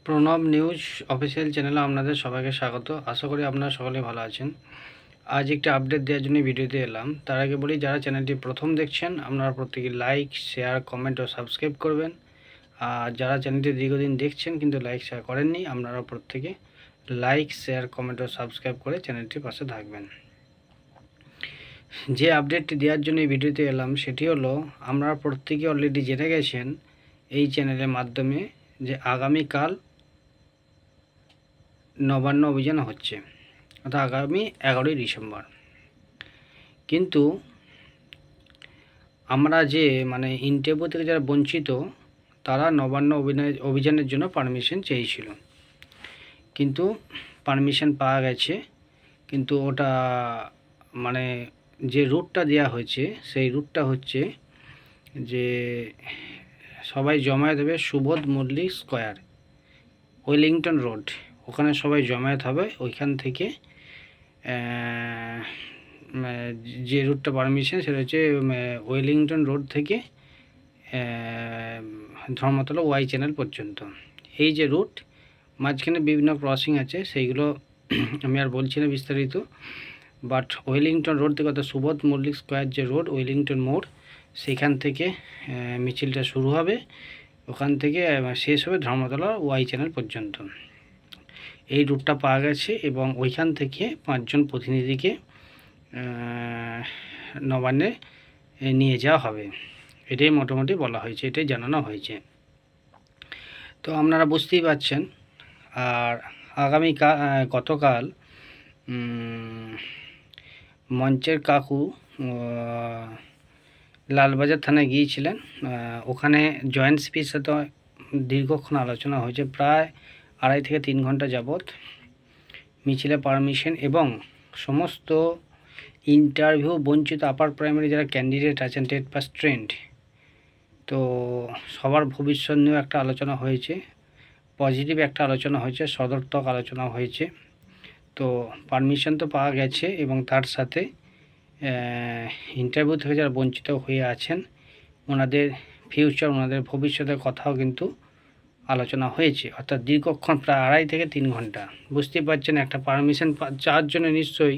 Pranab news official চ্যানেলে আপনাদের সবাইকে স্বাগত। আশা করি আপনারা সকলে ভালো আছেন। আজ একটি আপডেট দেওয়ার জন্য ভিডিওতে এলাম। তার আগে বলি, যারা চ্যানেলটি প্রথম দেখছেন আপনারা প্রত্যেকে লাইক, শেয়ার, কমেন্ট ও সাবস্ক্রাইব করবেন। আর যারা চ্যানেলটি দীর্ঘদিন দেখছেন কিন্তু লাইক শেয়ার করেননি, আপনারা প্রত্যেকে লাইক, শেয়ার, কমেন্ট ও সাবস্ক্রাইব করে চ্যানেলটির পাশে থাকবেন। যে আপডেটটি দেওয়ার জন্য এই ভিডিওতে এলাম সেটি হলো, আপনারা প্রত্যেকে অলরেডি জেনে গেছেন এই চ্যানেলের মাধ্যমে যে আগামীকাল নবান্ন অভিযান হচ্ছে, অর্থাৎ আগামী 11ই ডিসেম্বর। কিন্তু আমরা যে ইন্টারভিউ থেকে যারা বঞ্চিত তারা নবান্ন অভিযানের জন্য পারমিশন চেয়েছিল, কিন্তু পারমিশন পাওয়া গেছে। কিন্তু ওটা যে রুটটা দেওয়া হয়েছে সেই রুটটা হচ্ছে যে সবাই জমায়েত হবে Subodh Mallick square, Wellington road, ওখানে সবাই জমায়েত হবে। ওইখান থেকে যে রুটটা পারমিশন সেটা হচ্ছে ওয়েলিংটন রোড থেকে ধর্মতলা ওয়াই চ্যানেল পর্যন্ত। এই যে রুট, মাঝখানে বিভিন্ন ক্রসিং আছে, সেইগুলো আমি আর বলছি না বিস্তারিত। বাট ওয়েলিংটন রোড থেকে, অর্থাৎ সুবোধ মল্লিক স্কয়ার যে রোড, ওয়েলিংটন মোড়, সেইখান থেকে মিছিলটা শুরু হবে। ওখান থেকে শেষ হবে ধর্মতলা ওয়াই চ্যানেল পর্যন্ত। এই রুটটা পাওয়া গেছে এবং ওইখান থেকে 5 জন প্রতিনিধিকে নবান্নে নিয়ে যাওয়া হবে। এটাই মোটামুটি বলা হয়েছে, এটাই জানানো হয়েছে। তো আপনারা বুঝতেই পারছেন। আর গতকাল মঞ্চের কাকু লালবাজার থানায় গিয়েছিলেন। ওখানে জয়েন্ট সিপির সাথে দীর্ঘক্ষণ আলোচনা হয়েছে, প্রায় 2.5 থেকে 3 ঘন্টা যাবৎ। মিছিলে পারমিশন এবং সমস্ত ইন্টারভিউ বঞ্চিত আপার প্রাইমারি যারা ক্যান্ডিডেট আছেন, টেট পাস ট্রেন্ড, তো সবার ভবিষ্যৎ নিয়েও একটা আলোচনা হয়েছে, পজিটিভ একটা আলোচনা হয়েছে, সদর্থক আলোচনা হয়েছে। তো পারমিশন তো পাওয়া গেছে এবং তার সাথে ইন্টারভিউ থেকে যারা বঞ্চিত হয়ে আছেন ওনাদের ফিউচার, ওনাদের ভবিষ্যতের কথাও কিন্তু আলোচনা হয়েছে। অর্থাৎ দীর্ঘক্ষণ, প্রায় 2.5 থেকে 3 ঘন্টা। বুঝতেই পারছেন, একটা পারমিশন চাওয়ার জন্য নিশ্চয়ই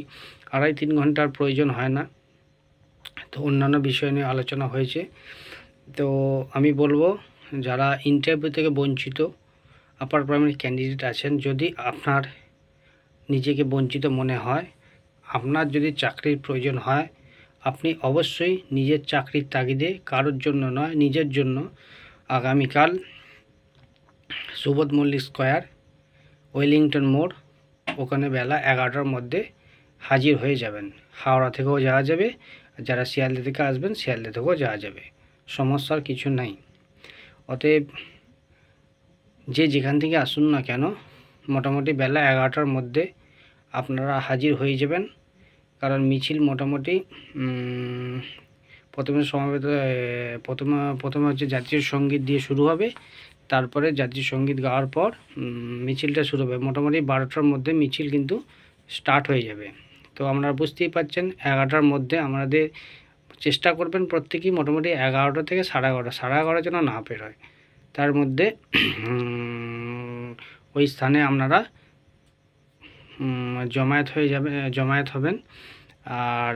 2.5-3 ঘন্টার প্রয়োজন হয় না। তো অন্যান্য বিষয় নিয়ে আলোচনা হয়েছে। তো আমি বলবো, যারা ইন্টারভিউ থেকে বঞ্চিত আপার প্রাইমারি ক্যান্ডিডেট আছেন, যদি আপনার নিজেকে বঞ্চিত মনে হয়, আপনার যদি চাকরির প্রয়োজন হয়, আপনি অবশ্যই নিজের চাকরির তাগিদে, কারোর জন্য নয়, নিজের জন্য আগামীকাল সুবোধ মল্লিক স্কয়ার, ওয়েলিংটন মোড়, ওখানে বেলা 11টার মধ্যে হাজির হয়ে যাবেন। হাওড়া থেকেও যাওয়া যাবে, যারা শিয়ালদা থেকে আসবেন শিয়ালদা থেকেও যাওয়া যাবে, সমস্যার কিছু নাই। অতএব যে যেখান থেকে আসুন না কেন, মোটামুটি বেলা 11টার মধ্যে আপনারা হাজির হয়ে যাবেন। কারণ মিছিল মোটামুটি প্রথমে হচ্ছে জাতীয় সঙ্গীত দিয়ে শুরু হবে, তারপরে জাতীয় সঙ্গীত গাওয়ার পর মিছিলটা শুরু হবে। মোটামুটি 12টার মধ্যে মিছিল কিন্তু স্টার্ট হয়ে যাবে। তো আপনারা বুঝতেই পারছেন, 11টার মধ্যে আমাদের চেষ্টা করবেন প্রত্যেকেই মোটামুটি 11টা থেকে 11:30 যেন না বের হয়, তার মধ্যে ওই স্থানে আপনারা জমায়েত হবেন। আর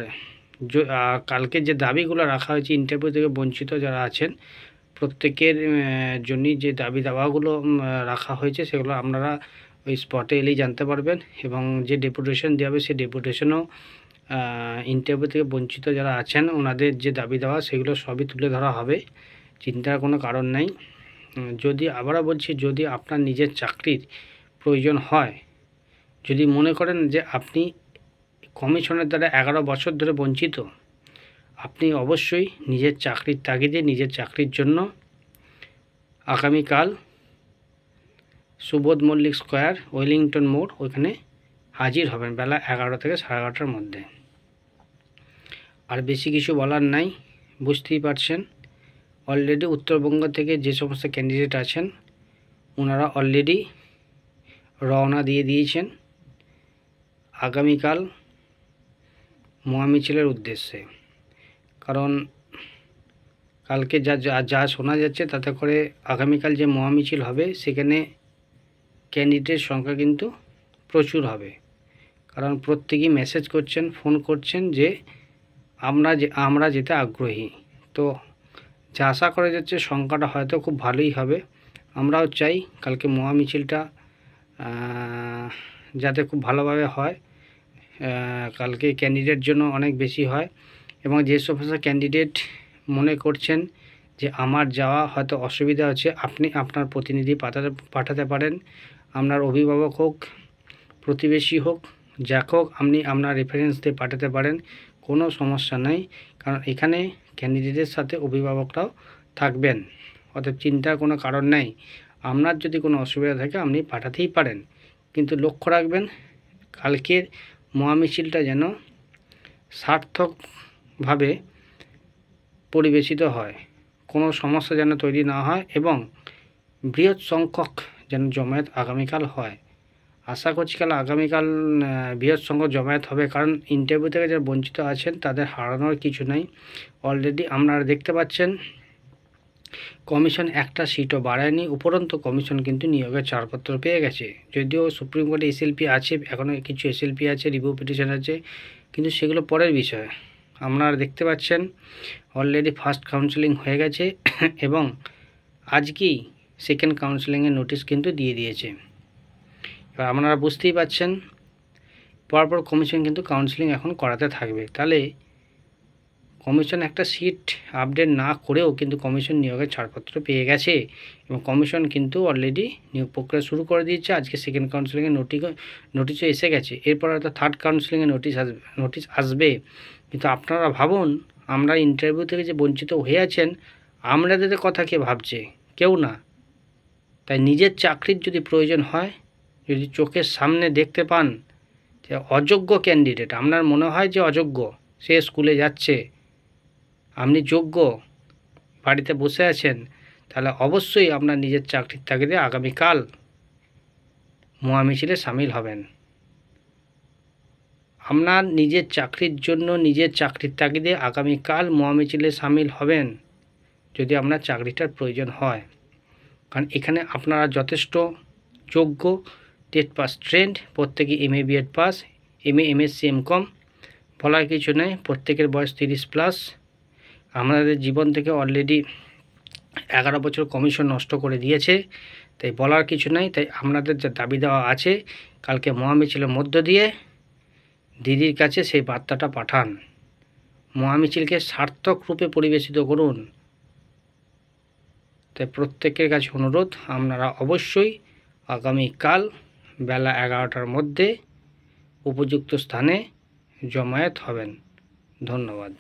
কালকে যে দাবিগুলো রাখা হয়েছে, ইন্টারভিউ থেকে বঞ্চিত যারা আছেন প্রত্যেকের জন্যই যে দাবি দাওয়াগুলো রাখা হয়েছে, সেগুলো আপনারা ওই স্পটে এলেই জানতে পারবেন। এবং যে ডেপুটেশন দেওয়া হবে সেই ডেপুটেশনও ইন্টারভিউ থেকে বঞ্চিত যারা আছেন ওনাদের যে দাবি দেওয়া সেগুলো সবই তুলে ধরা হবে, চিন্তার কোনো কারণ নেই। যদি আবারও বলছি, যদি আপনার নিজের চাকরির প্রয়োজন হয়, যদি মনে করেন যে আপনি কমিশনের দ্বারা 11 বছর ধরে বঞ্চিত, আপনি অবশ্যই নিজের চাকরির তাগিদে, নিজের চাকরির জন্য আগামীকাল সুবোধ মল্লিক স্কয়ার, ওয়েলিংটন মোড়, ওইখানে হাজির হবেন বেলা 11 থেকে 11:30-র মধ্যে। আর বেশি কিছু বলার নাই, বুঝতেই পারছেন। অলরেডি উত্তরবঙ্গ থেকে যে সমস্ত ক্যান্ডিডেট আছেন ওনারা অলরেডি রওনা দিয়ে দিয়েছেন আগামীকাল মহামিছিলের উদ্দেশ্যে। কারণ কালকে যা শোনা যাচ্ছে তাতে করে আগামীকাল যে মহামিছিল হবে সেখানে ক্যান্ডিডেট সংখ্যা কিন্তু প্রচুর হবে, কারণ প্রত্যেকেই মেসেজ করছেন, ফোন করছেন যে আমরা যেতে আগ্রহী। তো যা আশা করা যাচ্ছে সংখ্যাটা হয়তো খুব ভালোই হবে। আমরাও চাই কালকে মহামিছিলটা যাতে খুব ভালোভাবে হয়, কালকে ক্যান্ডিডেট জন্য অনেক বেশি হয়। এবং যে সমস্ত ক্যান্ডিডেট মনে করছেন যে আমার যাওয়া হয়তো অসুবিধা হচ্ছে, আপনি আপনার প্রতিনিধি পাঠাতে পারেন। আপনার অভিভাবক হোক, প্রতিবেশী হোক, যাক হোক, আপনি আপনার রেফারেন্স দিয়ে পাঠাতে পারেন, কোনো সমস্যা নেই। কারণ এখানে ক্যান্ডিডেটের সাথে অভিভাবকরাও থাকবেন, অতএব চিন্তার কোনো কারণ নেই। আপনার যদি কোনো অসুবিধা থাকে আপনি পাঠাতেই পারেন, কিন্তু লক্ষ্য রাখবেন কালকের মহামিছিলটা যেন সার্থকভাবে পরিবেশিত হয়, কোনো সমস্যা যেন তৈরি না হয় এবং বৃহৎ সংখ্যক যেন জমায়েত আগামীকাল হয়। আশা করছি আগামীকাল বৃহৎ সংখ্যক জমায়েত হবে, কারণ ইন্টারভিউ থেকে যারা বঞ্চিত আছেন তাদের হারানোর কিছু নেই। অলরেডি আপনারা দেখতে পাচ্ছেন কমিশন একটা সিটও বাড়ায়নি, উপরন্তু কমিশন কিন্তু নিয়োগের ছাড়পত্র পেয়ে গেছে। যদিও সুপ্রিম কোর্টে এসএলপি আছে, এখনও কিছু এসএলপি আছে, রিভিউ পিটিশন আছে, কিন্তু সেগুলো পরের বিষয়। আপনারা দেখতে পাচ্ছেন অলরেডি ফার্স্ট কাউন্সেলিং হয়ে গেছে এবং আজকেই সেকেন্ড কাউন্সেলিংয়ের নোটিশ কিন্তু দিয়ে দিয়েছে। এবার আপনারা বুঝতেই পাচ্ছেন পরপর কমিশন কিন্তু কাউন্সেলিং এখন করাতে থাকবে। তাহলে কমিশন একটা সিট আপডেট না করেও কিন্তু কমিশন নিয়োগের ছাড়পত্র পেয়ে গেছে এবং কমিশন কিন্তু অলরেডি নিয়োগ প্রক্রিয়া শুরু করে দিয়েছে। আজকে সেকেন্ড কাউন্সেলিংয়ের নোটিশও এসে গেছে, এরপর হয়তো থার্ড কাউন্সেলিংয়ের নোটিশ আসবে। কিন্তু আপনারা ভাবুন, আমরা ইন্টারভিউ থেকে যে বঞ্চিত হয়ে আছেন, আমাদের কথা কে ভাবছে? কেউ না। তাই নিজের চাকরির যদি প্রয়োজন হয়, যদি চোখের সামনে দেখতে পান যে অযোগ্য ক্যান্ডিডেট, আপনার মনে হয় যে অযোগ্য, সে স্কুলে যাচ্ছে, আপনি যোগ্য, বাড়িতে বসে আছেন, তাহলে অবশ্যই আপনার নিজের চাকরির তাগিদে আগামীকাল মহামিছিলে সামিল হবেন। আপনার নিজের চাকরির জন্য নিজের চাকরির তাগিদে আগামীকাল মহামিছিলে সামিল হবেন যদি আপনার চাকরিটার প্রয়োজন হয়। কারণ এখানে আপনারা যথেষ্ট যোগ্য, টেট পাস ট্রেন্ড, প্রত্যেকে MA BEd pass, MA MSc MCom, বলার কিছু নেই, প্রত্যেকের বয়স 30+। আমাদের জীবন থেকে অলরেডি 11 বছর কমিশন নষ্ট করে দিয়েছে, তাই বলার কিছু নেই। তাই আপনাদের যে দাবি দেওয়া আছে, কালকে মহামিছিলের মধ্য দিয়ে দিদির কাছে সেই বার্তাটা পাঠান, মহামিছিলকে সার্থক রূপে পরিবেশিত করুন। তাই প্রত্যেকের কাছে অনুরোধ, আপনারা অবশ্যই আগামীকাল বেলা 11টার মধ্যে উপযুক্ত স্থানে জমায়েত হবেন। ধন্যবাদ।